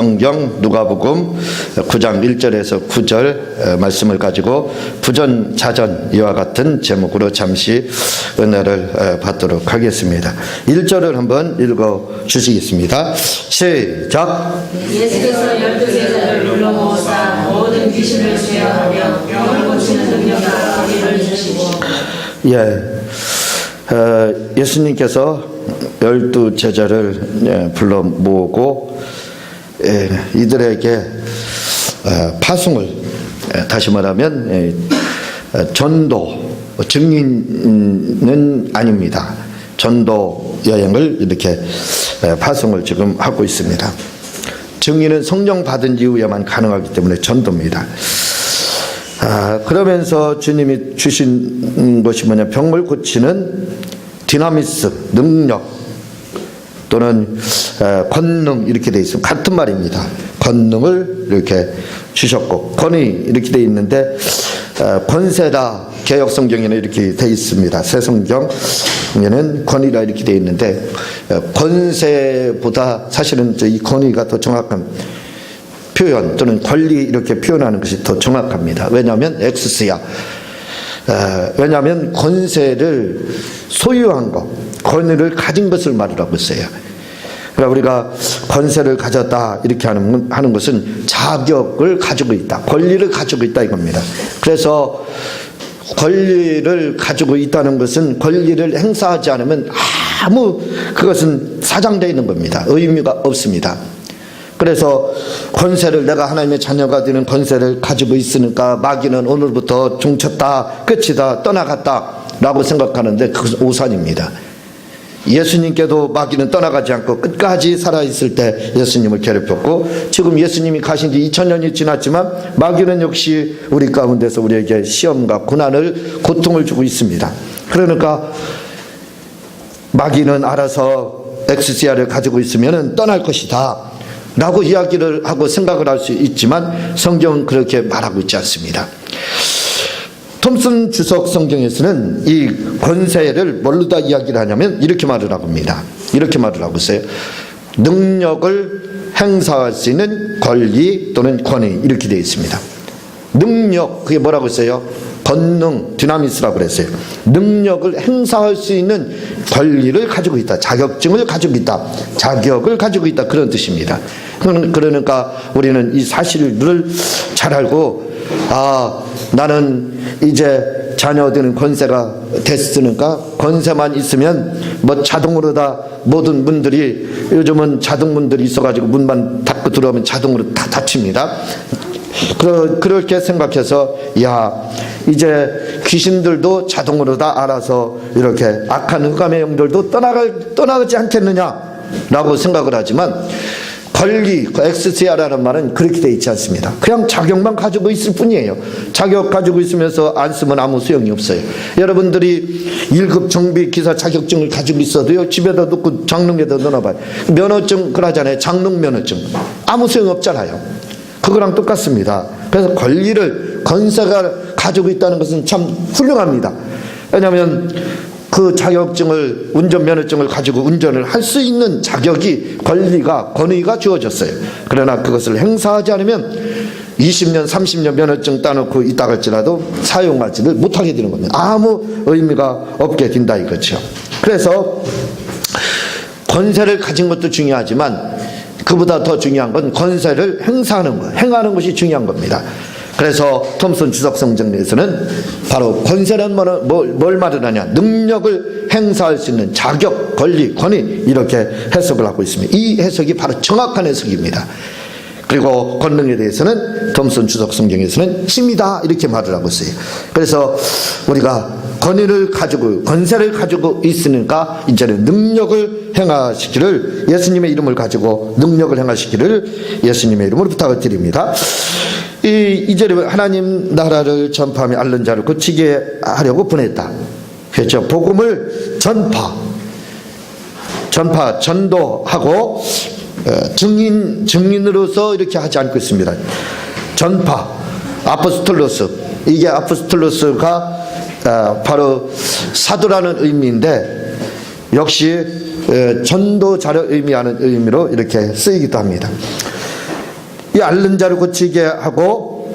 성경 누가복음 9장 1절에서 9절 말씀을 가지고 부전자전 이와 같은 제목으로 잠시 은혜를 받도록 하겠습니다. 1절을 한번 읽어 주시겠습니다. 시작. 예수께서 12제자를 불러 모으사 모든 귀신을 제어하며 병을 고치는 능력과 권위를 주시고. 예수님께서 12제자를 불러 모으고 이들에게 파송을, 다시 말하면 전도, 증인은 아닙니다. 전도 여행을 이렇게 파송을 지금 하고 있습니다. 증인은 성령 받은 이후에만 가능하기 때문에 전도입니다. 그러면서 주님이 주신 것이 뭐냐, 병을 고치는 디나미스, 능력 또는 권능, 이렇게 되어 있습니다. 같은 말입니다. 권능을 이렇게 주셨고, 권위 이렇게 되어 있는데 권세다 개역성경에는 이렇게 되어 있습니다. 새성경에는 권위라 이렇게 되어 있는데 권세보다 사실은 이 권위가 더 정확한 표현 또는 권리 이렇게 표현하는 것이 더 정확합니다. 왜냐하면 엑스스야, 왜냐하면 권세를 소유한 것, 권위를 가진 것을 말하고 있어요. 그러니까 우리가 권세를 가졌다 이렇게 하는 것은 자격을 가지고 있다, 권리를 가지고 있다 이겁니다. 그래서 권리를 가지고 있다는 것은 권리를 행사하지 않으면 그것은 사장되어 있는 겁니다. 의미가 없습니다. 그래서 권세를, 내가 하나님의 자녀가 되는 권세를 가지고 있으니까 마귀는 오늘부터 종쳤다, 끝이다, 떠나갔다 라고 생각하는데 그것은 오산입니다. 예수님께도 마귀는 떠나가지 않고 끝까지 살아있을 때 예수님을 괴롭혔고, 지금 예수님이 가신 지 2000년이 지났지만 마귀는 역시 우리 가운데서 우리에게 시험과 고난을, 고통을 주고 있습니다. 그러니까 마귀는 알아서 엑스시아를 가지고 있으면 떠날 것이다 라고 이야기를 하고 생각을 할 수 있지만 성경은 그렇게 말하고 있지 않습니다. 톰슨 주석 성경에서는 이 권세를 뭘로 다 이야기를 하냐면 이렇게 말을 하고 합니다. 이렇게 말을 하고 있어요. 능력을 행사할 수 있는 권리 또는 권위, 이렇게 되어 있습니다. 능력, 그게 뭐라고 했어요? 권능, 디나미스라고 그랬어요. 능력을 행사할 수 있는 권리를 가지고 있다, 자격증을 가지고 있다, 자격을 가지고 있다, 그런 뜻입니다. 그러니까 우리는 이 사실을 잘 알고, 나는 이제 자녀들은 권세가 됐으니까 권세만 있으면 뭐 자동으로 다 모든 문들이, 요즘은 자동문들이 있어가지고 문만 닫고 들어오면 자동으로 다 닫힙니다. 그렇게 생각해서 이제 귀신들도 자동으로 다 알아서 이렇게 악한 흑암의 영들도 떠나가지 않겠느냐라고 생각을 하지만, 권리, 엑스시아라는 말은 그렇게 되어 있지 않습니다. 그냥 자격만 가지고 있을 뿐이에요. 자격 가지고 있으면서 안 쓰면 아무 소용이 없어요. 여러분들이 1급 정비 기사 자격증을 가지고 있어도요, 집에다 놓고 장롱에다 넣어놔봐요. 면허증 그러잖아요. 장롱 면허증. 아무 소용 없잖아요. 그거랑 똑같습니다. 그래서 권리를, 권세가 가지고 있다는 것은 참 훌륭합니다. 왜냐하면 그 자격증을, 운전면허증을 가지고 운전을 할 수 있는 자격이, 권리가, 권위가 주어졌어요. 그러나 그것을 행사하지 않으면 20년, 30년 면허증 따놓고 있다 할지라도 사용하지를 못하게 되는 겁니다. 아무 의미가 없게 된다 이거죠. 그래서 권세를 가진 것도 중요하지만 그보다 더 중요한 건 권세를 행사하는 것, 행하는 것이 중요한 겁니다. 그래서 톰슨 주석 성경에서는 바로 권세는 뭘 말을 하냐, 능력을 행사할 수 있는 자격, 권리, 권위, 이렇게 해석을 하고 있습니다. 이 해석이 바로 정확한 해석입니다. 그리고 권능에 대해서는 톰슨 주석 성경에서는 힘이다 이렇게 말을 하고 있어요. 그래서 우리가 권위를 가지고, 권세를 가지고 있으니까 이제는 능력을 행하시기를, 예수님의 이름을 가지고 능력을 행하시기를 예수님의 이름으로 부탁을 드립니다. 이제 하나님 나라를 전파하며 앓는 자를 고치게 하려고 보냈다. 그렇죠. 복음을 전도하고 증인으로서 이렇게 하지 않고 있습니다. 전파, 아포스톨로스, 이게 아포스톨로스가 바로 사도라는 의미인데 역시 전도자를 의미하는 의미로 이렇게 쓰이기도 합니다. 이 앓는 자를 고치게 하고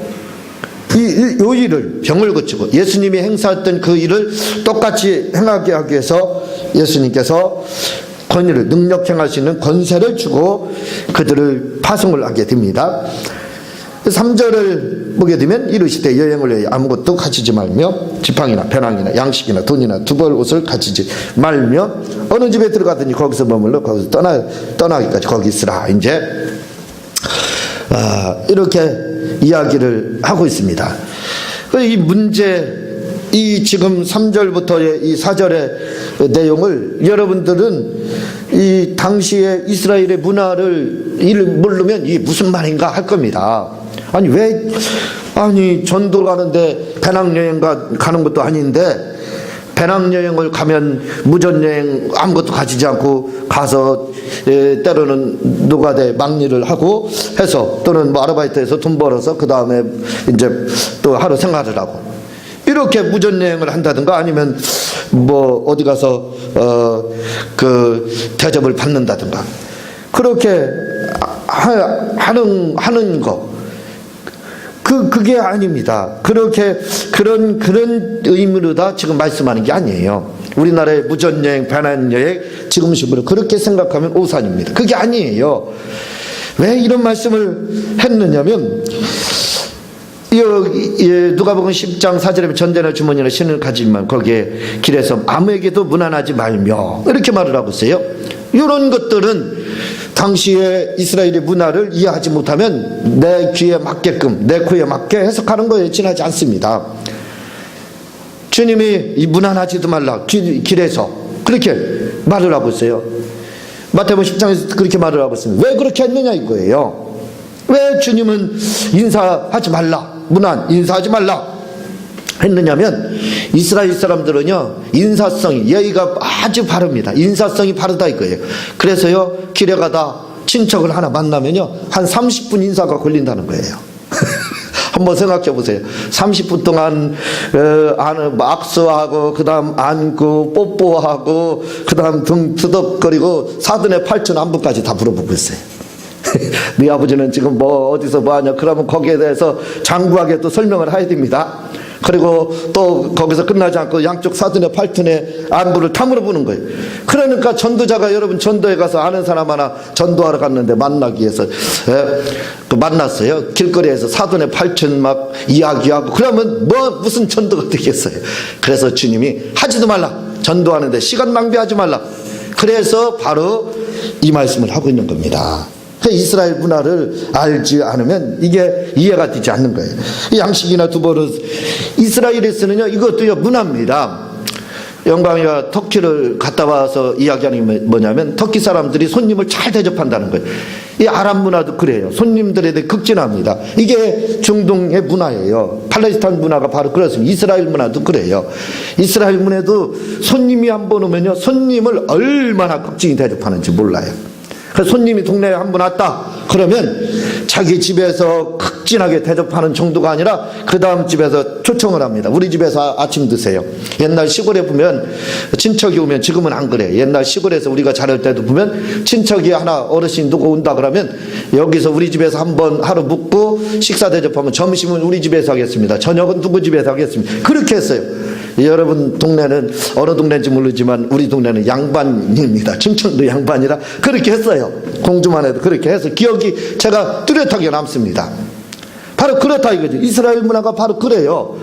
요 일을 병을 고치고 예수님이 행사했던 그 일을 똑같이 행하게 하기 위해서 예수님께서 권위를 능력 행할 수 있는 권세를 주고 그들을 파송을 하게 됩니다. 3절을 보게 되면 이르시되 여행을 위하여 아무것도 가지지 말며 지팡이나 배낭이나 양식이나 돈이나 두벌 옷을 가지지 말며 어느 집에 들어가더니 거기서 머물러 거기서 떠나기까지 거기 있으라. 이제 이렇게 이야기를 하고 있습니다. 이 문제, 이 지금 3절부터의 이 4절의 내용을 여러분들은 이 당시의 이스라엘의 문화를 모르면 이게 무슨 말인가 할 겁니다. 아니 전도 가는데 배낭여행 가는 것도 아닌데 배낭여행을 가면 무전여행 아무것도 가지지 않고 가서 때로는 노가대 막일을 하고 해서 또는 뭐 아르바이트해서 돈 벌어서 그 다음에 이제 또 하루 생활을 하고 이렇게 무전여행을 한다든가 아니면 뭐 어디 가서 그 대접을 받는다든가 그렇게 하는 거 그게 아닙니다. 그렇게 그런 의미로 다 지금 말씀하는 게 아니에요. 우리나라의 무전여행, 배낭여행 지금 식으로 그렇게 생각하면 오산입니다. 그게 아니에요. 왜 이런 말씀을 했느냐면 누가복음 10장 4절에 전대나 주머니나 신을 가지만 거기에 길에서 아무에게도 문안하지 말며 이렇게 말을 하고 있어요. 이런 것들은 당시의 이스라엘의 문화를 이해하지 못하면 내 귀에 맞게끔 내 코에 맞게 해석하는 거에 지나지 않습니다. 주님이 이 문안하지도 말라 길에서 그렇게 말을 하고 있어요. 마태복음 10장에서 그렇게 말을 하고 있습니다. 왜 그렇게 했느냐 이거예요. 왜 주님은 인사하지 말라 문안 인사하지 말라 했느냐면 이스라엘 사람들은요 인사성이 예의가 아주 바릅니다. 인사성이 바르다 이거예요. 그래서요 길에 가다 친척을 하나 만나면요 한 30분 인사가 걸린다는 거예요. 한번 생각해 보세요. 30분 동안 악수하고 그 다음 안고 뽀뽀하고 그 다음 등 투덕거리고 사돈의 팔촌 안부까지 다 물어보고 있어요. 네 아버지는 지금 뭐 어디서 뭐 하냐 그러면 거기에 대해서 장구하게 또 설명을 해야 됩니다. 그리고 또 거기서 끝나지 않고 양쪽 사돈의 팔촌의 안부를 다 물어보는 거예요. 그러니까 전도자가 여러분 전도에 가서 아는 사람 하나 전도하러 갔는데 만나기 위해서 만났어요. 길거리에서 사돈의 팔촌 막 이야기하고 그러면 무슨 전도가 되겠어요. 그래서 주님이 하지도 말라 전도하는데 시간 낭비하지 말라. 그래서 바로 이 말씀을 하고 있는 겁니다. 이스라엘 문화를 알지 않으면 이게 이해가 되지 않는 거예요. 양식이나 두벌은 이스라엘에서는요 이것도요 문화입니다. 영광이가 터키를 갔다 와서 이야기하는 게 뭐냐면 터키 사람들이 손님을 잘 대접한다는 거예요. 이 아랍 문화도 그래요. 손님들에 대해 극진합니다. 이게 중동의 문화예요. 팔레스타인 문화가 바로 그렇습니다. 이스라엘 문화도 그래요. 이스라엘 문화도 손님이 한 번 오면요 손님을 얼마나 극진히 대접하는지 몰라요. 그래서 손님이 동네에 한 번 왔다 그러면 자기 집에서 극진하게 대접하는 정도가 아니라 그 다음 집에서 초청을 합니다. 우리 집에서 아침 드세요. 옛날 시골에 보면 친척이 오면 지금은 안 그래. 옛날 시골에서 우리가 자랄 때도 보면 친척이 하나 어르신 누구 온다 그러면 여기서 우리 집에서 한번 하루 묵고 식사 대접하면 점심은 우리 집에서 하겠습니다. 저녁은 누구 집에서 하겠습니다. 그렇게 했어요. 여러분 동네는 어느 동네인지 모르지만 우리 동네는 양반입니다. 충청도 양반이라 그렇게 했어요. 공주만 해도 그렇게 해서 기억이 제가 뚜렷하게 남습니다. 바로 그렇다 이거죠. 이스라엘 문화가 바로 그래요.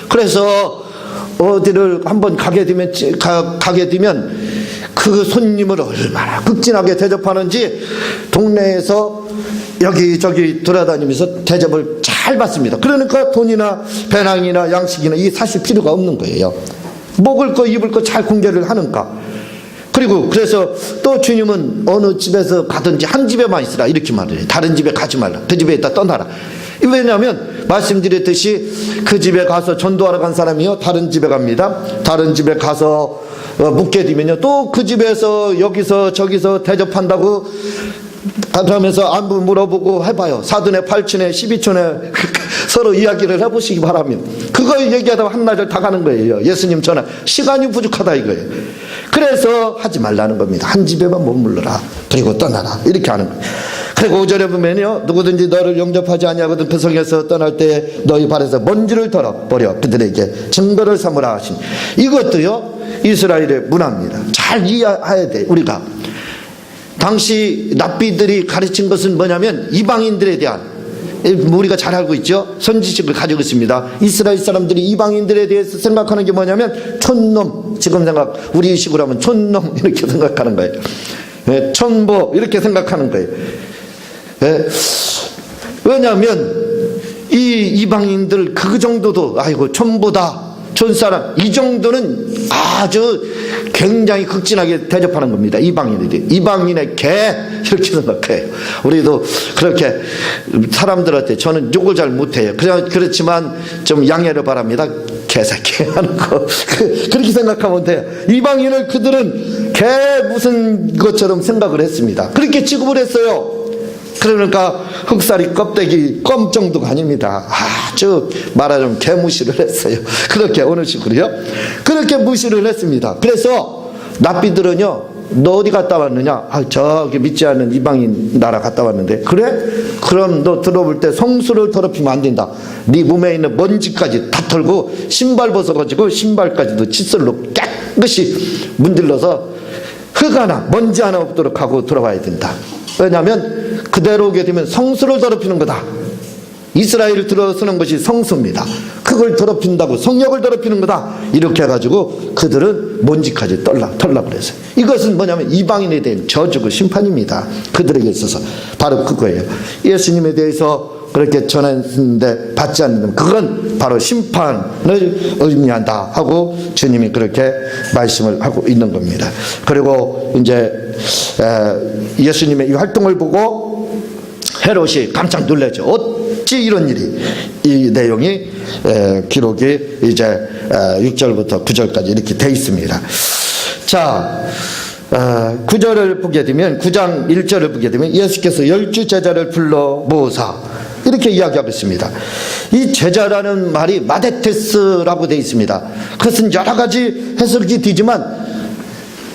그래서 어디를 한번 가게 되면 그 손님을 얼마나 극진하게 대접하는지 동네에서 여기저기 돌아다니면서 대접을 잘 받습니다. 그러니까 돈이나 배낭이나 양식이나 이게 사실 필요가 없는 거예요. 먹을 거 입을 거 잘 공개를 하는가. 그리고 그래서 또 주님은 어느 집에서 가든지 한 집에만 있으라 이렇게 말을 해요. 다른 집에 가지 말라. 그 집에 있다 떠나라. 왜냐하면 말씀드렸듯이 그 집에 가서 전도하러 간 사람이요 다른 집에 갑니다. 다른 집에 가서 묵게 되면요 또 그 집에서 여기서 저기서 대접한다고 그러면서 안부 물어보고 해봐요. 사돈의 팔촌의 12촌에 서로 이야기를 해보시기 바랍니다. 그거 얘기하다 한나절 다 가는 거예요. 예수님 전화 시간이 부족하다 이거예요. 그래서 하지 말라는 겁니다. 한 집에만 머물러라. 그리고 떠나라. 이렇게 하는 거예요. 그리고 5절에 보면요, 누구든지 너를 영접하지 아니하거든 그 성에서 떠날 때 너희 발에서 먼지를 털어버려 그들에게 증거를 삼으라 하신, 이것도요 이스라엘의 문화입니다. 잘 이해해야 돼. 우리가 당시 랍비들이 가르친 것은 뭐냐면 이방인들에 대한, 우리가 잘 알고 있죠. 선지식을 가지고 있습니다. 이스라엘 사람들이 이방인들에 대해서 생각하는 게 뭐냐면 촌놈, 지금 우리 식으로 하면 촌놈 이렇게 생각하는 거예요. 촌보 이렇게 생각하는 거예요. 왜냐하면 이 이방인들 그 정도도 아이고 촌보다 촌사람 이 정도는 아주 굉장히 극진하게 대접하는 겁니다. 이방인들이 이방인의 개 이렇게 생각해요. 우리도 그렇게 사람들한테, 저는 욕을 잘 못해요. 그렇지만 좀 양해를 바랍니다. 개새끼 하는 거 그렇게 생각하면 돼요. 이방인을 그들은 개 무슨 것처럼 생각을 했습니다. 그렇게 취급을 했어요. 그러니까 흑살이 껍데기 껌 정도가 아닙니다. 아주 말하자면 개무시를 했어요. 그렇게 어느 식으로요? 그렇게 무시를 했습니다. 그래서 랍비들은요, 너 어디 갔다 왔느냐? 저기 믿지 않는 이방인 나라 갔다 왔는데. 그래? 그럼 너 들어볼 때 성수를 더럽히면 안 된다. 네 몸에 있는 먼지까지 다 털고 신발 벗어가지고 신발까지도 칫솔로 깨끗이 문질러서 흙 하나 먼지 하나 없도록 하고 들어와야 된다. 왜냐하면 그대로 오게 되면 성수를 더럽히는 거다. 이스라엘을 들어서는 것이 성수입니다. 그걸 더럽힌다고 성역을 더럽히는 거다. 이렇게 해가지고 그들은 먼지까지 털라 그랬어요. 이것은 뭐냐면 이방인에 대한 저주고 심판입니다. 그들에게 있어서 바로 그거예요. 예수님에 대해서 그렇게 전했는데 받지 않는, 그건 바로 심판을 의미한다 하고 주님이 그렇게 말씀을 하고 있는 겁니다. 그리고 이제 예수님의 이 활동을 보고 헤롯이 깜짝 놀랐죠. 어찌 이런 일이, 이 내용이 기록이 이제 6절부터 9절까지 이렇게 돼 있습니다. 자, 9절을 보게 되면, 9장 1절을 보게 되면 예수께서 12 제자를 불러 모으사 이렇게 이야기하고 있습니다. 이 제자라는 말이 마데테스라고 되어 있습니다. 그것은 여러 가지 해석이 되지만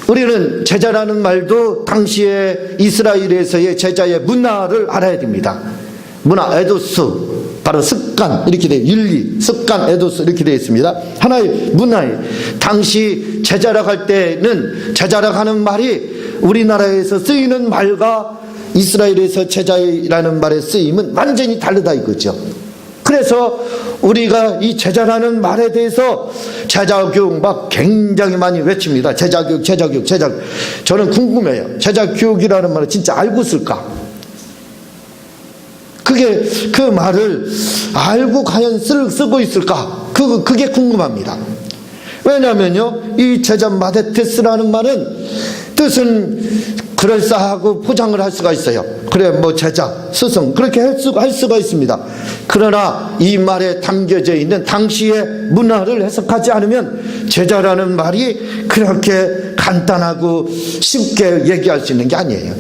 우리는 제자라는 말도 당시에 이스라엘에서의 제자의 문화를 알아야 됩니다. 문화, 에도스, 바로 습관 이렇게 돼, 윤리, 습관, 에도스 이렇게 되어 있습니다. 하나의 문화에, 당시 제자라고 할 때는 제자라고 하는 말이 우리나라에서 쓰이는 말과 이스라엘에서 제자라는 말의 쓰임은 완전히 다르다 이거죠. 그래서 우리가 이 제자라는 말에 대해서 제자교육 막 굉장히 많이 외칩니다. 제자교육. 저는 궁금해요. 제자교육이라는 말을 진짜 알고 쓸까? 그 말을 알고 과연 쓰고 있을까? 그게 궁금합니다. 왜냐면요, 이 제자 마데테스라는 말은 뜻은 그럴싸하고 포장을 할 수가 있어요. 그래, 뭐 제자, 스승 그렇게 할 수가 있습니다. 그러나 이 말에 담겨져 있는 당시의 문화를 해석하지 않으면 제자라는 말이 그렇게 간단하고 쉽게 얘기할 수 있는 게 아니에요.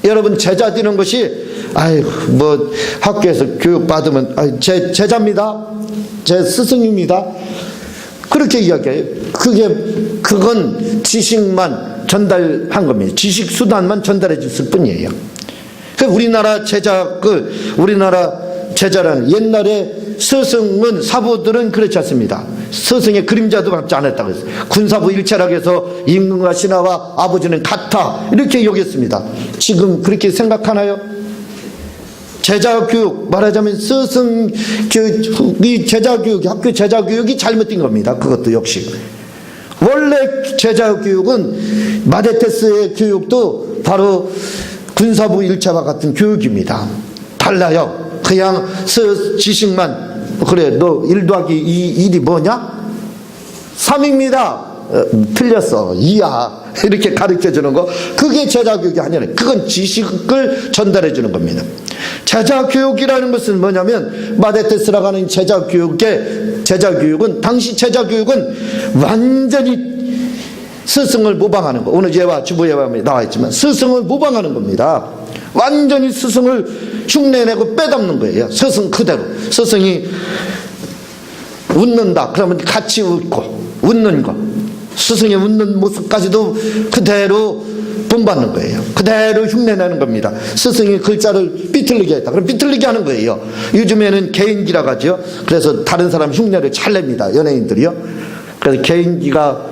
여러분, 제자 되는 것이 아이고 뭐 학교에서 교육 받으면 제자입니다, 제 스승입니다, 그렇게 이야기해요. 그건 지식만 전달한 겁니다. 지식 수단만 전달해 줬을 뿐이에요. 우리나라 제자라는, 옛날에 스승은 사부들은 그렇지 않습니다. 스승의 그림자도 받지 않았다고 했어요. 군사부 일체락에서 임금과 신하와 아버지는 같아 이렇게 여겼습니다. 지금 그렇게 생각하나요? 제자교육, 말하자면 스승 이 제자교육, 학교 제자교육이 잘못된 겁니다. 그것도 역시 원래 제자교육은 마데테스의 교육도 바로 군사부 일차와 같은 교육입니다. 달라요. 그냥 지식만, 그래 너 1 더하기 1이 뭐냐? 3입니다. 틀렸어. 2야. 이렇게 가르쳐 주는 거, 그게 제자교육이 아니라 그건 지식을 전달해 주는 겁니다. 제자교육이라는 것은 뭐냐면, 마데테스라고 하는 제자교육은, 당시 제자교육은 완전히 스승을 모방하는 거. 오늘 예화, 주보 예화에 나와 있지만 스승을 모방하는 겁니다. 완전히 스승을 흉내내고 빼닮는 거예요. 스승 그대로. 스승이 웃는다 그러면 같이 웃고 웃는 거, 스승의 웃는 모습까지도 그대로 본받는 거예요. 그대로 흉내내는 겁니다. 스승이 글자를 삐뚤리게 했다. 그럼 삐뚤리게 하는 거예요. 요즘에는 개인기라고 하죠. 그래서 다른 사람 흉내를 잘 냅니다. 연예인들이요. 그래서 개인기가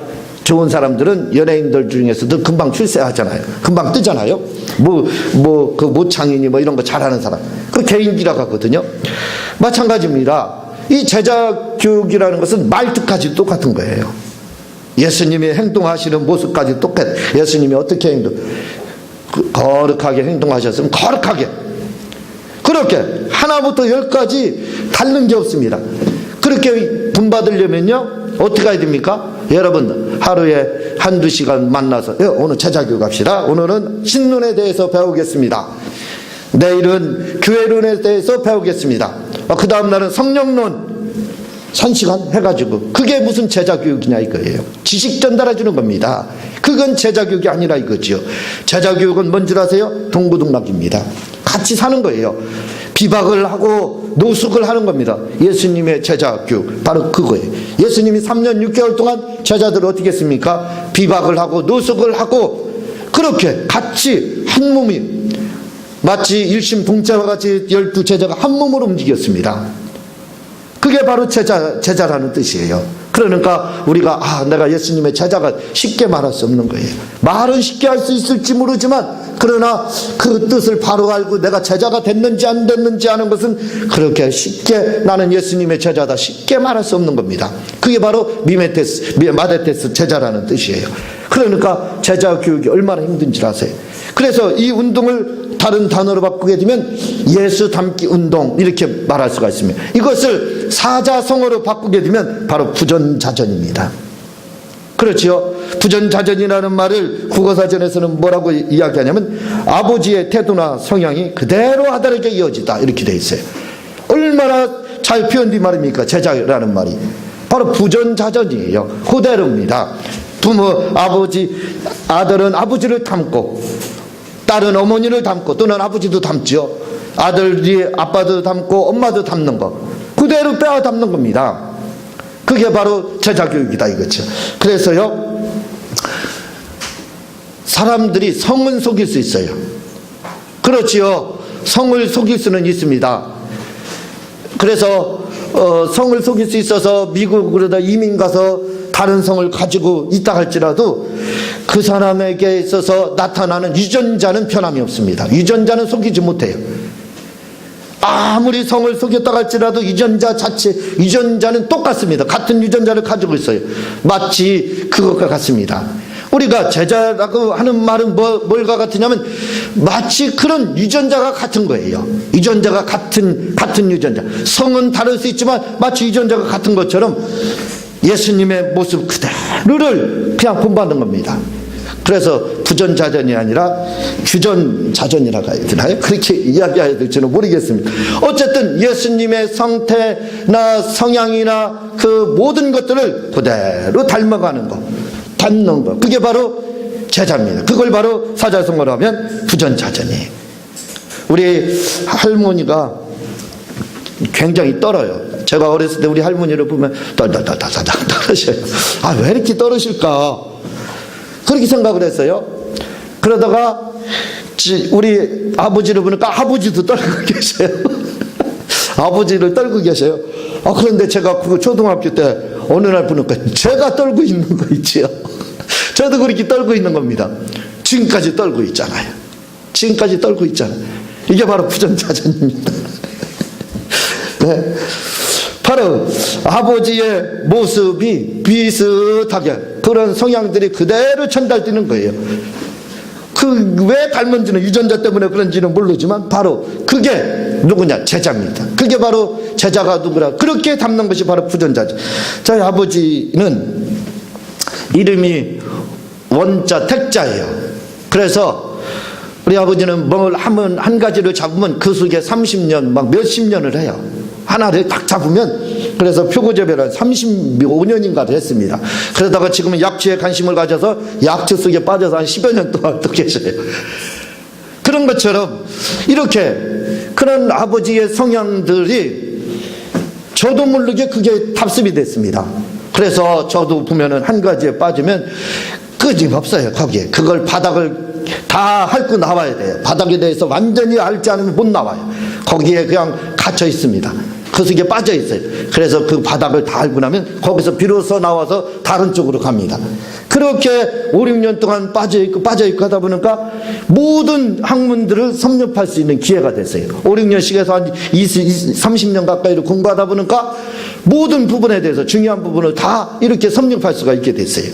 좋은 사람들은 연예인들 중에서도 금방 출세하잖아요. 금방 뜨잖아요. 그 모창이니 뭐 이런 거 잘하는 사람. 그 개인기라고 하거든요. 마찬가지입니다. 이 제자 교육이라는 것은 말투까지 똑같은 거예요. 예수님이 행동하시는 모습까지 똑같아요. 예수님이 어떻게 거룩하게 행동하셨으면 거룩하게. 그렇게 하나부터 열까지 다른 게 없습니다. 그렇게 본받으려면요 어떻게 해야 됩니까? 여러분 하루에 한두 시간 만나서 오늘 제자교육 합시다. 오늘은 신론에 대해서 배우겠습니다. 내일은 교회론에 대해서 배우겠습니다. 그 다음 날은 성령론 1시간 해가지고 그게 무슨 제자교육이냐 이거예요. 지식 전달해 주는 겁니다. 그건 제자교육이 아니라 이거지요. 제자교육은 뭔 줄 아세요? 동고동락입니다. 같이 사는 거예요. 비박을 하고 노숙을 하는 겁니다. 예수님의 제자교육 바로 그거예요. 예수님이 3년 6개월 동안 제자들을 어떻게 했습니까? 비박을 하고 노숙을 하고 그렇게 같이 한 몸이 마치 일심동체와 같이 12제자가 한 몸으로 움직였습니다. 그게 바로 제자라는 뜻이에요. 그러니까 우리가 내가 예수님의 제자가 쉽게 말할 수 없는 거예요. 말은 쉽게 할 수 있을지 모르지만 그러나 그 뜻을 바로 알고 내가 제자가 됐는지 안 됐는지 하는 것은 그렇게 쉽게 나는 예수님의 제자다 쉽게 말할 수 없는 겁니다. 그게 바로 마데테스 제자라는 뜻이에요. 그러니까 제자 교육이 얼마나 힘든지 아세요. 그래서 이 운동을 다른 단어로 바꾸게 되면 예수 닮기 운동 이렇게 말할 수가 있습니다. 이것을 사자성어로 바꾸게 되면 바로 부전자전입니다. 그렇지요. 부전자전이라는 말을 국어사전에서는 뭐라고 이야기하냐면 아버지의 태도나 성향이 그대로 아들에게 이어지다 이렇게 돼 있어요. 얼마나 잘 표현된 말입니까? 제자라는 말이 바로 부전자전이에요. 그대로입니다. 부모 아들은 아버지를 닮고 딸은 어머니를 닮고 또는 아버지도 닮죠. 아들이 아빠도 닮고 엄마도 닮는 거 그대로 빼어 닮는 겁니다. 그게 바로 제자교육이다 이거죠. 그래서요 사람들이 성은 속일 수 있어요. 그렇지요. 성을 속일 수는 있습니다. 그래서 성을 속일 수 있어서 미국으로다 이민 가서 다른 성을 가지고 있다 할지라도 그 사람에게 있어서 나타나는 유전자는 변함이 없습니다. 유전자는 속이지 못해요. 아무리 성을 속였다 할지라도 유전자는 똑같습니다. 같은 유전자를 가지고 있어요. 마치 그것과 같습니다. 우리가 제자라고 하는 말은 뭘과 같으냐면 마치 그런 유전자가 같은 거예요. 유전자가 같은 유전자. 성은 다를 수 있지만 마치 유전자가 같은 것처럼 예수님의 모습 그대로를 그냥 본받는 겁니다. 그래서 부전자전이 아니라 주전자전이라고 해야 되나요? 그렇게 이야기해야 될지는 모르겠습니다. 어쨌든 예수님의 성태나 성향이나 그 모든 것들을 그대로 닮아가는 거, 닮는 거, 그게 바로 제자입니다. 그걸 바로 사자성어로 하면 부전자전이에요. 우리 할머니가 굉장히 떨어요. 제가 어렸을 때 우리 할머니를 보면 떨어져요. 왜 이렇게 떨으실까? 그렇게 생각을 했어요. 그러다가 우리 아버지를 보니까 아버지도 떨고 계셔요. 아버지를 떨고 계셔요. 그런데 제가 그 초등학교 때 어느 날 보니까 제가 떨고 있는 거 있지요. 저도 그렇게 떨고 있는 겁니다. 지금까지 떨고 있잖아요. 지금까지 떨고 있잖아요. 이게 바로 부전자전입니다. 네. 바로 아버지의 모습이 비슷하게 그런 성향들이 그대로 전달되는 거예요. 왜 닮은지는 유전자 때문에 그런지는 모르지만 바로 그게 누구냐? 제자입니다. 그게 바로 제자가 누구라 그렇게 닮는 것이 바로 부전자죠. 저희 아버지는 이름이 원자 택자예요. 그래서 우리 아버지는 뭘 하면 한 가지를 잡으면 그 속에 30년 막 몇십 년을 해요. 하나를 딱 잡으면 그래서 표고재배를 35년인가를 했습니다. 그러다가 지금은 약초에 관심을 가져서 약초 속에 빠져서 한 10여 년 동안 또 계셔요. 그런 것처럼 이렇게 그런 아버지의 성향들이 저도 모르게 그게 답습이 됐습니다. 그래서 저도 보면은 한 가지에 빠지면 끄짐없어요. 거기에 그걸 바닥을 다 핥고 나와야 돼요. 바닥에 대해서 완전히 앓지 않으면 못 나와요. 거기에 그냥 갇혀 있습니다. 그 속에 빠져 있어요. 그래서 그 바닥을 다 앓고 나면 거기서 비로소 나와서 다른 쪽으로 갑니다. 그렇게 5, 6년 동안 빠져있고 하다 보니까 모든 학문들을 섭렵할 수 있는 기회가 됐어요. 5, 6년씩 해서 한 30년 가까이를 공부하다 보니까 모든 부분에 대해서 중요한 부분을 다 이렇게 섭렵할 수가 있게 됐어요.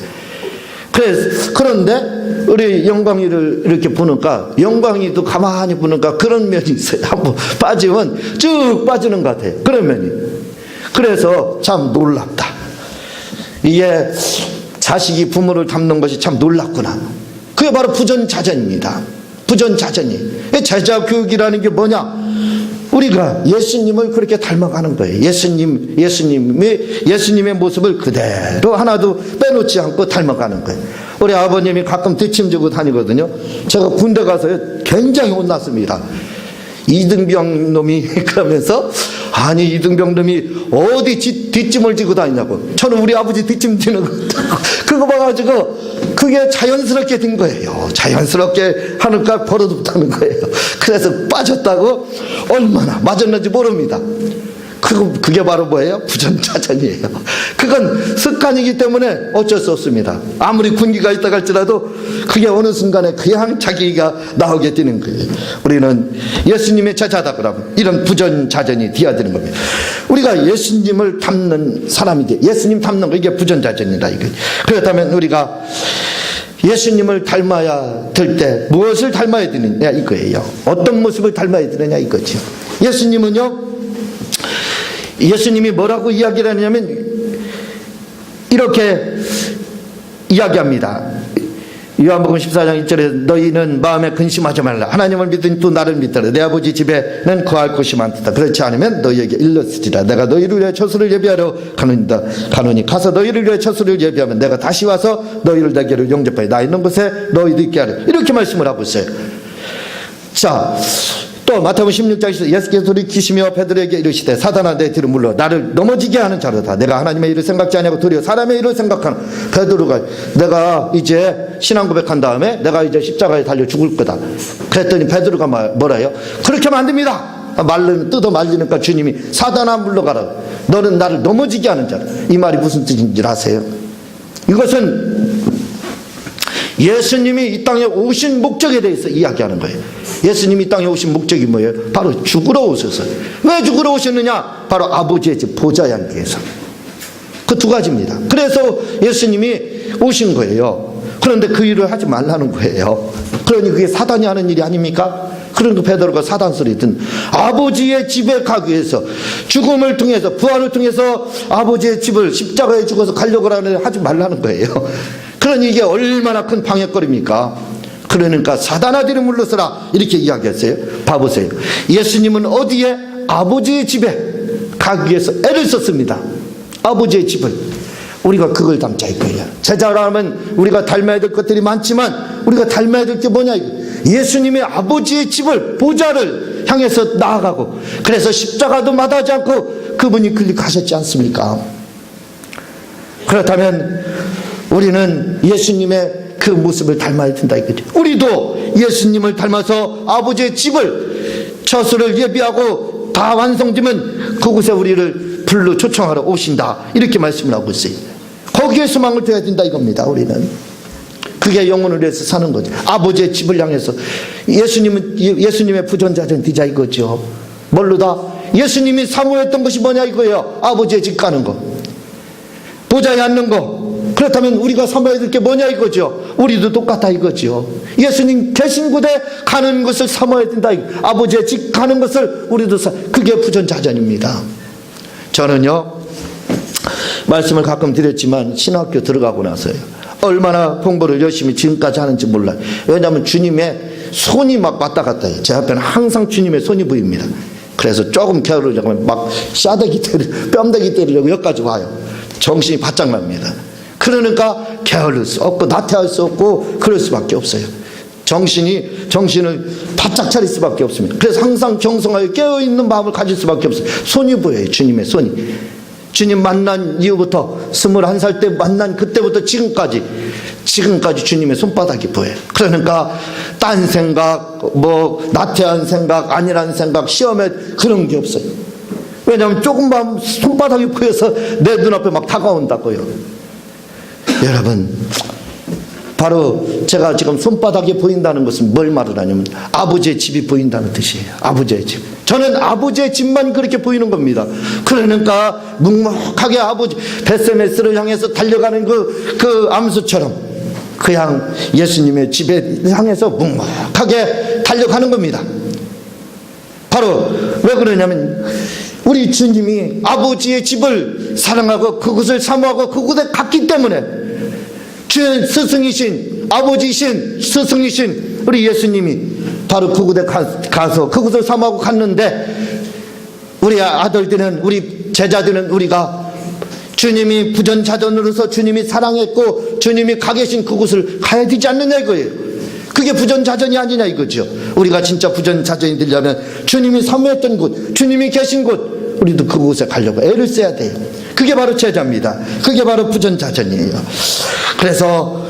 그런데 우리 영광이를 이렇게 보니까, 영광이도 가만히 보니까 그런 면이 있어요. 한번 빠지면 쭉 빠지는 것 같아요. 그런 면이. 그래서 참 놀랍다. 이게 자식이 부모를 닮는 것이 참 놀랍구나. 그게 바로 부전자전입니다. 부전자전이. 제자 교육이라는 게 뭐냐? 우리가 예수님을 그렇게 닮아가는 거예요. 예수님의 모습을 그대로 하나도 빼놓지 않고 닮아가는 거예요. 우리 아버님이 가끔 뒷짐지고 다니거든요. 제가 군대 가서 굉장히 혼났습니다. 이등병 놈이 그러면서, 아니 이등병 놈이 어디 뒷짐을 지고 다니냐고. 저는 우리 아버지 뒷짐 지는 거 그거 봐가지고 그게 자연스럽게 된 거예요. 자연스럽게 하니까 버릇 없다는 거예요. 그래서 빠졌다고 얼마나 맞았는지 모릅니다. 그게 바로 뭐예요? 부전자전이에요. 그건 습관이기 때문에 어쩔 수 없습니다. 아무리 군기가 있다 할지라도 그게 어느 순간에 그냥 자기가 나오게 되는 거예요. 우리는 예수님의 제자다 그러면 이런 부전자전이 되어야 되는 겁니다. 우리가 예수님을 닮는 사람이 돼. 예수님 닮는 거, 이게 부전자전이다 이거. 그렇다면 우리가 예수님을 닮아야 될 때 무엇을 닮아야 되느냐 이거예요. 어떤 모습을 닮아야 되느냐 이거죠. 예수님이 뭐라고 이야기를 하냐면 이렇게 이야기합니다. 요한복음 14장 1절에 너희는 마음에 근심하지 말라. 하나님을 믿으니 또 나를 믿더라. 내 아버지 집에는 거할 곳이 많다. 그렇지 않으면 너희에게 일렀으리라. 내가 너희를 위해 처소를 예비하러 가노니 가서 너희를 위해 처소를 예비하면 내가 다시 와서 너희를 내게로 영접하여 나 있는 곳에 너희도 있게 하려. 이렇게 말씀을 하고 있어요. 자, 또 마태복음 16장에서 예수께서 돌이키시며 베드로에게 이르시되 사단아 내 뒤로 물러 나를 넘어지게 하는 자로다. 내가 하나님의 일을 생각지 아니하고 도리어 사람의 일을 생각하는. 베드로가 내가 이제 신앙 고백한 다음에 내가 이제 십자가에 달려 죽을 거다. 그랬더니 베드로가 뭐라요? 그렇게 하면 안 됩니다. 뜯어 말리니까 주님이 사단아 물러가라. 너는 나를 넘어지게 하는 자라. 이 말이 무슨 뜻인지 아세요? 이것은 예수님이 이 땅에 오신 목적에 대해서 이야기하는 거예요. 예수님이 이 땅에 오신 목적이 뭐예요? 바로 죽으러 오셔서. 왜 죽으러 오셨느냐? 바로 아버지의 집 보좌에 앉기 위해서. 그 두 가지입니다. 그래서 예수님이 오신 거예요. 그런데 그 일을 하지 말라는 거예요. 그러니 그게 사단이 하는 일이 아닙니까? 그러니까 베드로가 사단 소리 듣는, 아버지의 집에 가기 위해서 죽음을 통해서 부활을 통해서 아버지의 집을 십자가에 죽어서 가려고 하지 말라는 거예요. 그러니 이게 얼마나 큰 방해거리입니까? 그러니까 사단아 뒤로 물러서라 이렇게 이야기했어요. 봐보세요. 예수님은 어디에? 아버지의 집에 가기 위해서 애를 썼습니다. 아버지의 집을. 우리가 그걸 닮자 이거예요. 제자라면 우리가 닮아야 될 것들이 많지만 우리가 닮아야 될 게 뭐냐, 예수님의 아버지의 집을, 보좌를 향해서 나아가고, 그래서 십자가도 마다하지 않고 그분이 그리 가셨지 않습니까? 그렇다면 우리는 예수님의 그 모습을 닮아야 된다 이거죠. 우리도 예수님을 닮아서 아버지의 집을, 처소를 예비하고 다 완성되면 그곳에 우리를 불러 초청하러 오신다 이렇게 말씀을 하고 있어요. 거기에 소망을 둬야 된다 이겁니다. 우리는 그게 영혼을 위해서 사는 거죠. 아버지의 집을 향해서. 예수님의 부전자전 디자 이거죠. 뭘로다? 예수님이 사모했던 것이 뭐냐 이거예요. 아버지의 집 가는 거, 보좌에 앉는 거. 그렇다면 우리가 사모해야 될 게 뭐냐 이거죠. 우리도 똑같다 이거죠. 예수님 계신 곳에 가는 것을 사모해야 된다. 아버지의 집 가는 것을 우리도 그게 부전자전입니다. 저는요, 말씀을 가끔 드렸지만 신학교 들어가고 나서요, 얼마나 공부를 열심히 지금까지 하는지 몰라요. 왜냐하면 주님의 손이 막 왔다 갔다 해요. 제 앞에는 항상 주님의 손이 보입니다. 그래서 조금 게으르려고 하면 막 뺨대기 때리려고 여기까지 와요. 정신이 바짝 납니다. 그러니까 게을릴 수 없고 나태할 수 없고 그럴 수밖에 없어요. 정신을 바짝 차릴 수밖에 없습니다. 그래서 항상 경성하여 깨어있는 마음을 가질 수밖에 없어요. 손이 보여요. 주님의 손이. 주님 만난 이후부터 21살 때 만난 그때부터 지금까지 지금까지 주님의 손바닥이 보여요. 그러니까 딴 생각, 뭐 나태한 생각, 아니란 생각, 시험에 그런 게 없어요. 왜냐하면 조금만 손바닥이 보여서 내 눈앞에 막 다가온다고요. 여러분, 바로 제가 지금 손바닥이 보인다는 것은 뭘 말을 하냐면 아버지의 집이 보인다는 뜻이에요. 아버지의 집. 저는 아버지의 집만 그렇게 보이는 겁니다. 그러니까 묵묵하게 아버지 베세메스를 향해서 달려가는 그 암수처럼 그냥 예수님의 집에 향해서 묵묵하게 달려가는 겁니다. 바로 왜 그러냐면 우리 주님이 아버지의 집을 사랑하고 그곳을 사모하고 그곳에 갔기 때문에 주의 스승이신 아버지이신 스승이신 우리 예수님이 바로 그곳에 가서 그곳을 사모하고 갔는데 우리 아들들은 우리 제자들은 우리가 주님이 부전자전으로서 주님이 사랑했고 주님이 가 계신 그곳을 가야 되지 않느냐 이거예요. 그게 부전자전이 아니냐 이거죠. 우리가 진짜 부전자전이 되려면 주님이 사모했던 곳 주님이 계신 곳 우리도 그곳에 가려고 애를 써야 돼요. 그게 바로 제자입니다. 그게 바로 부전자전이에요. 그래서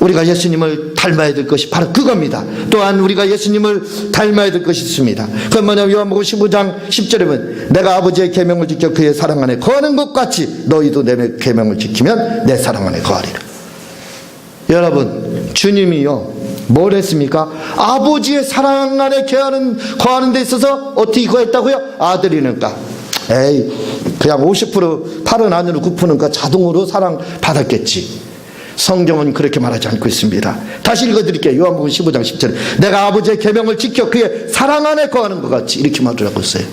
우리가 예수님을 닮아야 될 것이 바로 그겁니다. 또한 우리가 예수님을 닮아야 될 것이 있습니다. 그건 뭐냐면 요한복음 15장 10절에 보면 내가 아버지의 계명을 지켜 그의 사랑 안에 거하는 것 같이 너희도 내 계명을 지키면 내 사랑 안에 거하리라. 여러분, 주님이요 뭘 했습니까? 아버지의 사랑 안에 거하는 데 있어서 어떻게 거했다고요? 아들이니까 에이 그냥 50% 8은 안으로 9%니까 자동으로 사랑 받았겠지. 성경은 그렇게 말하지 않고 있습니다. 다시 읽어드릴게요. 요한복음 15장 10절에 내가 아버지의 계명을 지켜 그의 사랑 안에 거하는 것 같이 이렇게 말을 하고 있어요.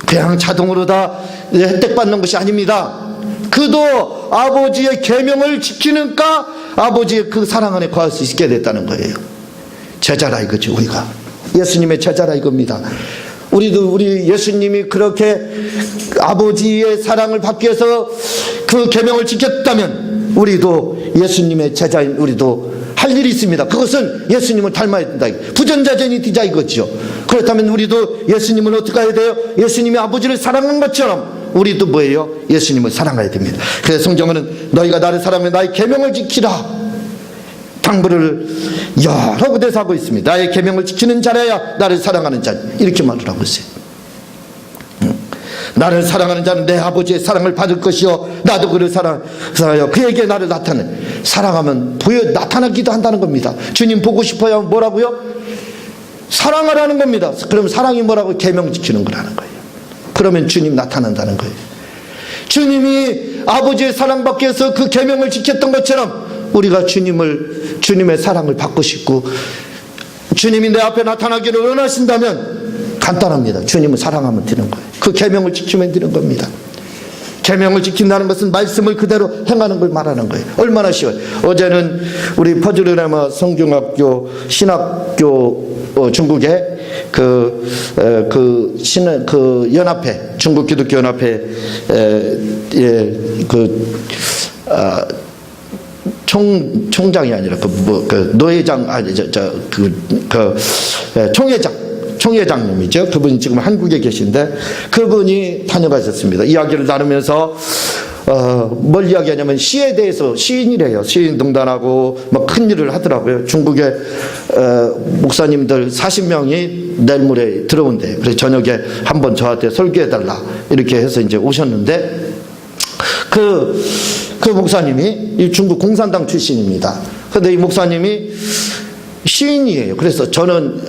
그냥 자동으로 다 혜택 받는 것이 아닙니다. 그도 아버지의 계명을 지키니까 아버지의 그 사랑 안에 거할 수 있게 됐다는 거예요. 제자라 이거죠. 우리가 예수님의 제자라 이겁니다. 우리도 우리 예수님이 그렇게 아버지의 사랑을 받기 위해서 그 계명을 지켰다면 우리도 예수님의 제자인 우리도 할 일이 있습니다. 그것은 예수님을 닮아야 된다. 부전자전이 되자 이거죠. 그렇다면 우리도 예수님을 어떻게 해야 돼요? 예수님이 아버지를 사랑한 것처럼 우리도 뭐예요? 예수님을 사랑해야 됩니다. 그래서 성경은 너희가 나를 사랑하면 나의 계명을 지키라 당부를 여러 곳에서 하고 있습니다. 나의 계명을 지키는 자라야 나를 사랑하는 자 이렇게 말을 하고 있어요. 나를 사랑하는 자는 내 아버지의 사랑을 받을 것이요 나도 그를 사랑하여 그에게 나를 사랑하면 나타나기도 한다는 겁니다. 주님 보고 싶어요? 뭐라고요? 사랑하라는 겁니다. 그럼 사랑이 뭐라고? 계명 지키는 거라는 거예요. 그러면 주님 나타난다는 거예요. 주님이 아버지의 사랑받기 위해서 그 계명을 지켰던 것처럼 우리가 주님의 사랑을 받고 싶고 주님이 내 앞에 나타나기를 원하신다면 간단합니다. 주님을 사랑하면 되는 거예요. 그 계명을 지키면 되는 겁니다. 계명을 지킨다는 것은 말씀을 그대로 행하는 걸 말하는 거예요. 얼마나 쉬워요. 어제는 우리 퍼즐레마 성경학교 신학교 중국의 연합회 중국 기독교 연합회 총장이 아니라 노회장 총회장님이죠. 그분이 지금 한국에 계신데 그분이 다녀가셨습니다. 이야기를 나누면서 뭘 이야기하냐면 시에 대해서 시인이래요. 시인 등단하고 뭐 큰 일을 하더라고요. 중국의 목사님들 40명이 내일 모레 들어온대. 그래서 저녁에 한번 저한테 설교해달라 이렇게 해서 이제 오셨는데 그 목사님이 이 중국 공산당 출신입니다. 그런데 이 목사님이 시인이에요. 그래서 저는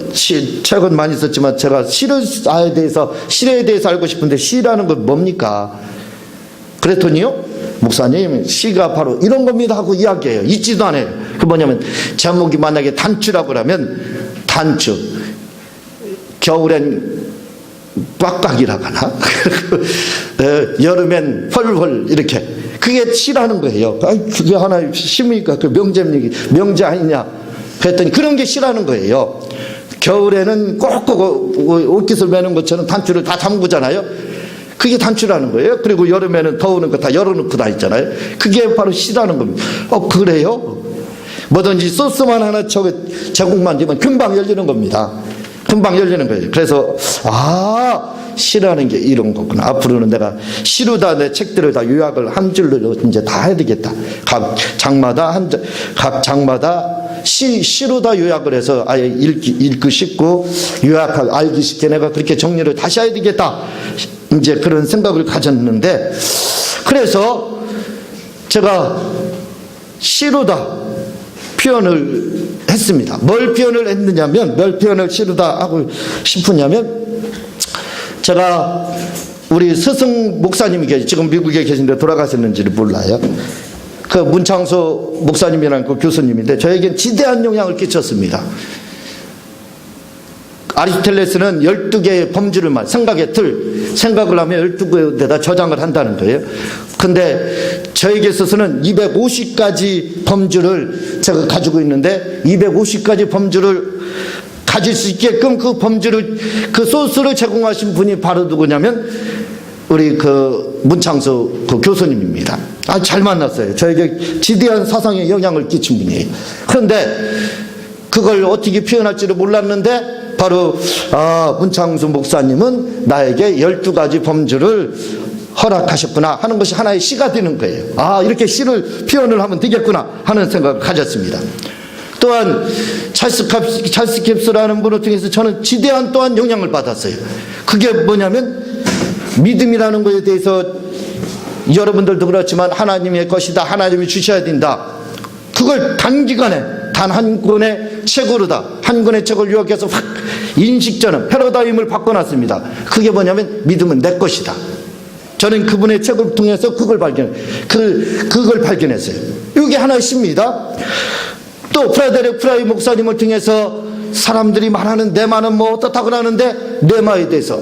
책은 많이 썼지만 제가 시에 대해서 알고 싶은데 시라는 건 뭡니까? 그랬더니요 목사님 시가 바로 이런 겁니다 하고 이야기해요. 있지도 않아요. 그 뭐냐면 제목이 만약에 단추라고 하면 단추, 겨울엔 꽉꽉이라고 하나? 여름엔 헐헐 이렇게 그게 시라는 거예요. 그게 하나 시입니까? 그 명제 아니냐? 그랬더니 그런 게 시라는 거예요. 겨울에는 꼭꼭 옷깃을 매는 것처럼 단추를 다 잠그잖아요. 그게 단추라는 거예요. 그리고 여름에는 더우는 거 다 열어놓고 다 있잖아요. 그게 바로 시라는 겁니다. 그래요? 뭐든지 소스만 하나 제공만 되면 금방 열리는 겁니다. 금방 열리는 거예요. 그래서 시라는 게 이런 거구나. 앞으로는 내가 시로 다 내 책들을 다 요약을 한 줄로 이제 다 해야 되겠다. 각 장마다 시로 다 요약을 해서 아예 읽기 쉽고 요약하고 알기 쉽게 내가 그렇게 정리를 다시 해야 되겠다. 이제 그런 생각을 가졌는데, 그래서 제가 시로 다 표현을 했습니다. 뭘 표현을 했느냐면, 뭘 표현을 시로 다 하고 싶으냐면, 제가 우리 스승 목사님이 지금 미국에 계신데 돌아가셨는지를 몰라요. 그 문창소 목사님이라는 그 교수님인데 저에겐 지대한 영향을 끼쳤습니다. 아리스토텔레스는 12개의 범주를 생각의 틀, 생각을 하면 12개에다 저장을 한다는 거예요. 근데 저에게 있어서는 250가지 범주를 제가 가지고 있는데, 250가지 범주를 가질 수 있게끔 그 범주를, 그 소스를 제공하신 분이 바로 누구냐면 우리 그 문창수 그 교수님입니다. 잘 만났어요. 저에게 지대한 사상에 영향을 끼친 분이에요. 그런데 그걸 어떻게 표현할지를 몰랐는데, 바로 문창수 목사님은 나에게 12가지 범주를 허락하셨구나 하는 것이 하나의 시가 되는 거예요. 이렇게 시를 표현을 하면 되겠구나 하는 생각을 가졌습니다. 또한 찰스 캡스라는 분을 통해서 저는 지대한 또한 영향을 받았어요. 그게 뭐냐면, 믿음이라는 것에 대해서 여러분들도 그렇지만 하나님의 것이다, 하나님이 주셔야 된다, 그걸 단기간에 단 한 권의 책으로 한 권의 책을 요약해서 확 인식전환, 패러다임을 바꿔놨습니다. 그게 뭐냐면, 믿음은 내 것이다. 저는 그분의 책을 통해서 그걸 발견했어요. 이게 하나의 시입니다. 또 프라데릭 프라이 목사님을 통해서 사람들이 말하는 뇌마는 뭐 어떻다고 하는데, 뇌마에 대해서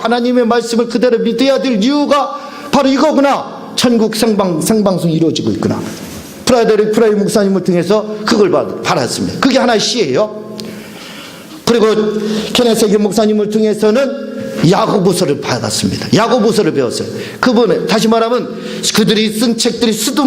하나님의 말씀을 그대로 믿어야 될 이유가 바로 이거구나, 천국 생방송이 이루어지고 있구나. 프라데릭 프라이 목사님을 통해서 그걸 받았습니다. 그게 하나의 시예요. 그리고 케네세기 목사님을 통해서는 야고보서를 받았습니다. 야고보서를 배웠어요. 그분은 다시 말하면 그들이 쓴 책들이 수도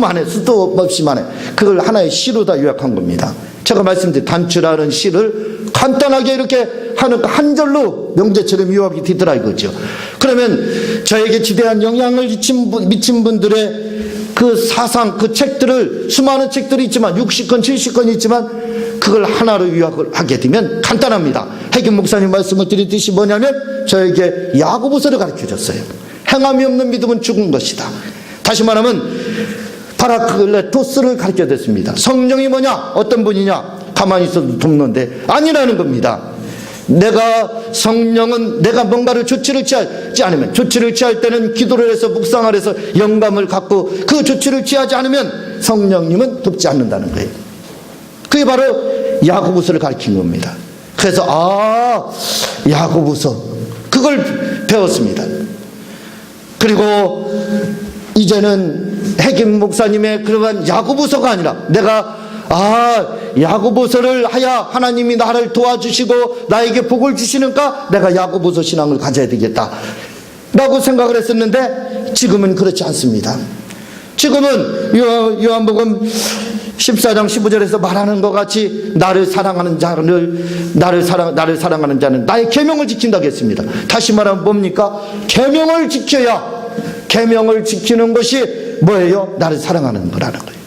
없이 많아요. 그걸 하나의 시로 다 요약한 겁니다. 제가 말씀드린 단추라는 시를 간단하게 이렇게 하는 한 절로 명제처럼 요약이 되더라 이거죠. 그러면 저에게 지대한 영향을 미친 분들의 그 사상, 그 책들을, 수많은 책들이 있지만 60권 70권이 있지만 그걸 하나로 요약을 하게 되면 간단합니다. 해김 목사님 말씀을 드리듯이 뭐냐면, 저에게 야고보서를 가르쳐줬어요. 행함이 없는 믿음은 죽은 것이다. 다시 말하면 파라클레토스를 가르쳐줬습니다. 성령이 뭐냐, 어떤 분이냐, 가만히 있어도 돕는데 아니라는 겁니다. 성령은 내가 뭔가를 조치를 취하지 않으면, 조치를 취할 때는 기도를 해서 묵상을 해서 영감을 갖고 그 조치를 취하지 않으면 성령님은 돕지 않는다는 거예요. 그게 바로 야고보서를 가르친 겁니다. 그래서 야고보서, 그걸 배웠습니다. 그리고 이제는 해김 목사님의 그러한 야고보서가 아니라, 내가 야고보서를 하야 하나님이 나를 도와주시고 나에게 복을 주시는가, 내가 야고보서 신앙을 가져야 되겠다 라고 생각을 했었는데, 지금은 그렇지 않습니다. 지금은 요한복음 14장 15절에서 말하는 것 같이 나를 사랑하는 자는 나의 계명을 지킨다고 했습니다. 다시 말하면 뭡니까? 계명을 지켜야, 계명을 지키는 것이 뭐예요? 나를 사랑하는 거라는 거예요.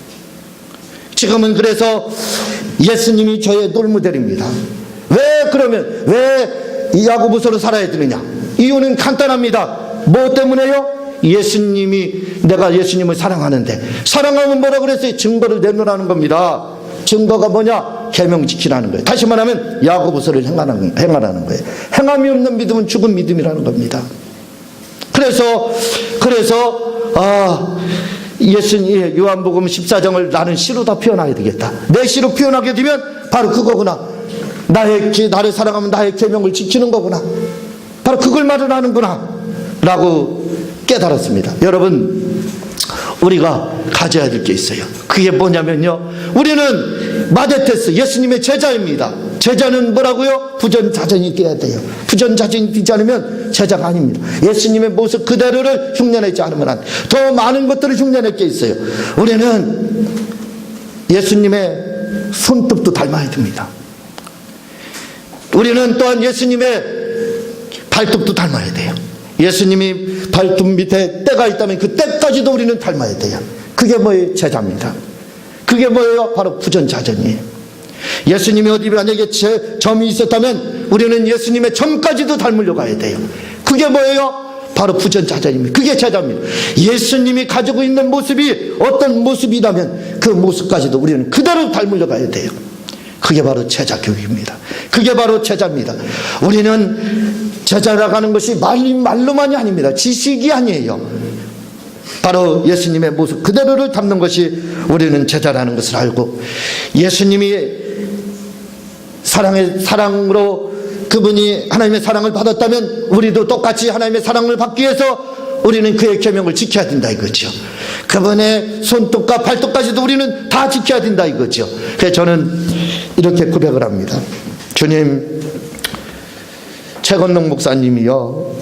지금은 그래서 예수님이 저의 롤모델입니다. 왜 이 야고보서로 살아야 되느냐? 이유는 간단합니다. 뭐 때문에요? 내가 예수님을 사랑하는데, 사랑하면 뭐라고 그랬어요? 증거를 내놓으라는 겁니다. 증거가 뭐냐? 계명 지키라는 거예요. 다시 말하면 야고보서를 행하라는 거예요. 행함이 없는 믿음은 죽은 믿음이라는 겁니다. 그래서 요한복음 14장을 나는 시로 다 표현하게 되겠다. 내 시로 표현하게 되면 바로 그거구나. 나를 사랑하면 나의 계명을 지키는 거구나. 바로 그걸 말하는구나 라고 깨달았습니다. 여러분, 우리가 가져야 될 게 있어요. 그게 뭐냐면요, 우리는 마데테스, 예수님의 제자입니다. 제자는 뭐라고요? 부전자전이 되어야 돼요. 부전자전이 되지 않으면 제자가 아닙니다. 예수님의 모습 그대로를 흉내내지 않으면 더 많은 것들을 흉내낼 게 있어요. 우리는 예수님의 손톱도 닮아야 됩니다. 우리는 또한 예수님의 발톱도 닮아야 돼요. 예수님이 발톱 밑에 때가 있다면 그 때까지도 우리는 닮아야 돼요. 그게 뭐예요? 제자입니다. 그게 뭐예요? 바로 부전자전이에요. 예수님이 어디 만약에 점이 있었다면 우리는 예수님의 점까지도 닮으려 가야 돼요. 그게 뭐예요? 바로 부전자전입니다. 그게 제자입니다. 예수님이 가지고 있는 모습이 어떤 모습이라면 그 모습까지도 우리는 그대로 닮으려 가야 돼요. 그게 바로 제자 교육입니다. 그게 바로 제자입니다. 우리는 제자라고 하는 것이 말로만이 아닙니다. 지식이 아니에요. 바로 예수님의 모습 그대로를 담는 것이 우리는 제자라는 것을 알고, 예수님이 사랑으로 그분이 하나님의 사랑을 받았다면 우리도 똑같이 하나님의 사랑을 받기 위해서 우리는 그의 계명을 지켜야 된다 이거죠. 그분의 손톱과 발톱까지도 우리는 다 지켜야 된다 이거죠. 그래서 저는 이렇게 고백을 합니다. 주님, 최건동 목사님이요,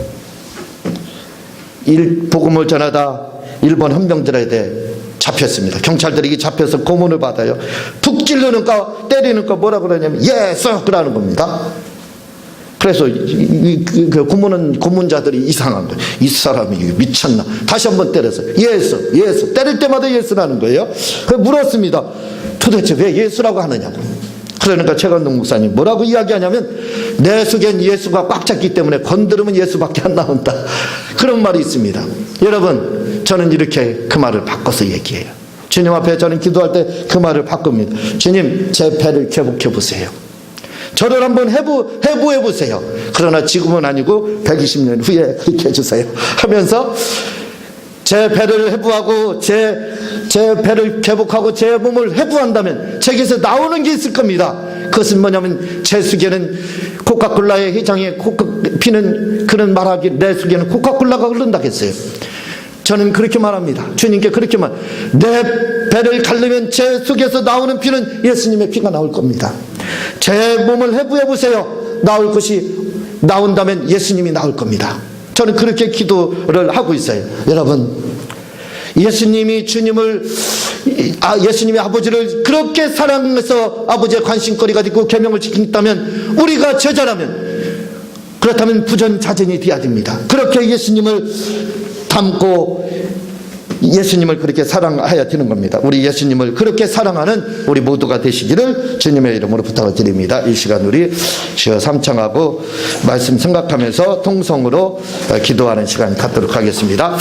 복음을 전하다 일본 헌병들에게 잡혔습니다. 경찰들이 잡혀서 고문을 받아요. 툭 찔르는까 때리는까 뭐라 그러냐면 예수 그러는 겁니다. 그래서 그 고문자들이 이상한 거예요. 이 사람이 미쳤나? 다시 한번 때려서 예수 때릴 때마다 예수라는 거예요. 그래서 물었습니다. 도대체 왜 예수라고 하느냐고. 그러니까 최건동 목사님 뭐라고 이야기하냐면, 내 속엔 예수가 꽉 찼기 때문에 건드리면 예수밖에 안 나온다. 그런 말이 있습니다. 여러분, 저는 이렇게 그 말을 바꿔서 얘기해요. 주님 앞에 저는 기도할 때 그 말을 바꿉니다. 주님, 제 배를 회복해 보세요. 저를 한번 해부해 보세요. 그러나 지금은 아니고 120년 후에 그렇게 해주세요 하면서 제 배를 회부하고 제 배를 회복하고 제 몸을 회부한다면 제게서 나오는 게 있을 겁니다. 그것은 뭐냐면, 제 속에는 코카콜라의 회장에 피는 그런 말하기, 내 속에는 코카콜라가 흐른다겠어요. 저는 그렇게 말합니다. 주님께 그렇게 내 배를 가르면 제 속에서 나오는 피는 예수님의 피가 나올 겁니다. 제 몸을 회부해 보세요. 나올 것이 나온다면 예수님이 나올 겁니다. 저는 그렇게 기도를 하고 있어요. 여러분, 예수님이 예수님이 아버지를 그렇게 사랑해서 아버지의 관심거리가 되고 계명을 지킨다면, 우리가 제자라면, 그렇다면 부전자전이 되어야 됩니다. 그렇게 예수님을 닮고 예수님을 그렇게 사랑해야 되는 겁니다. 우리 예수님을 그렇게 사랑하는 우리 모두가 되시기를 주님의 이름으로 부탁을 드립니다. 이 시간 우리 주여 삼창하고 말씀 생각하면서 통성으로 기도하는 시간 갖도록 하겠습니다.